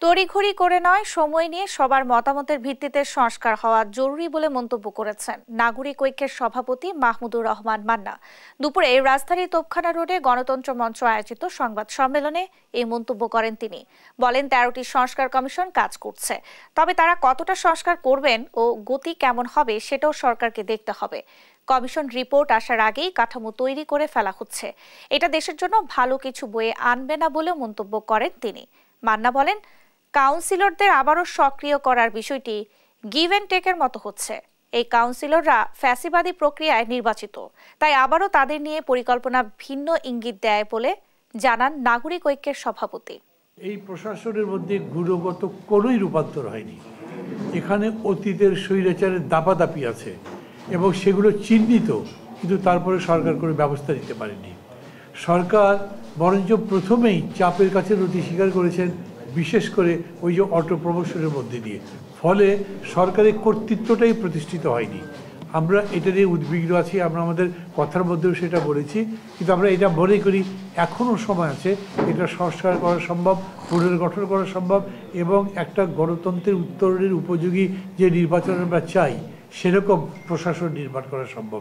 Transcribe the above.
তড়িঘড়ি করে নয়, সময় নিয়ে সবার মতামতের ভিত্তিতে সংস্কার হওয়া জরুরি বলে মন্তব্য করেছেন নাগরিক ঐক্যের সভাপতি মাহমুদুর রহমান মান্না। দুপুরে রাজধানীর তোপখানা রোডে গণতন্ত্র মঞ্চ আয়োজিত সংবাদ সম্মেলনে এই মন্তব্য করেন তিনি। বলেন 13টি সংস্কার কমিশন কাজ করছে, তবে তারা কতটা সংস্কার করবেন ও গতি কেমন হবে সেটাও সরকারকে দেখতে হবে। কমিশন রিপোর্ট আসার আগেই কাঠামো তৈরি করে ফেলা হচ্ছে, এটা দেশের জন্য ভালো কিছু বয়ে আনবে না বলেও মন্তব্য করেন তিনি। মান্না বলেন, কাউন্সিলরদের আবারও সক্রিয় করার বিষয়টি গিভ অ্যান্ড টেকের মতো হচ্ছে। এই কাউন্সিলররা ফ্যাসিবাদী প্রক্রিয়ায় নির্বাচিত, তাই আবারও তাদের নিয়ে পরিকল্পনা ভিন্ন ইঙ্গিত দেয় বলে জানান নাগরিক ঐক্যের সভাপতি। এই প্রশাসনের মধ্যে গুণগত কোনোই রূপান্তর হয়নি। এখানে অতীতের স্বৈরাচারের দাপাদাপি আছে এবং সেগুলো চিহ্নিত, কিন্তু তারপরে সরকার কোনো ব্যবস্থা নিতে পারেনি। সরকার বরঞ্চ প্রথমেই চাপের কাছে নতি স্বীকার করেছেন, বিশেষ করে ওই যে অটো প্রমোশনের মধ্যে দিয়ে, ফলে সরকারের কর্তৃত্বটাই প্রতিষ্ঠিত হয়নি। আমরা এটা নিয়ে উদ্বিগ্ন আছি, আমরা আমাদের কথার মধ্যেও সেটা বলেছি, কিন্তু আমরা এটা মনে করি এখনও সময় আছে, এটা সংস্কার করা সম্ভব, পুনর্গঠন করা সম্ভব এবং একটা গণতন্ত্রের উত্তরণের উপযোগী যে নির্বাচন আমরা চাই সেরকম প্রশাসন নির্মাণ করা সম্ভব।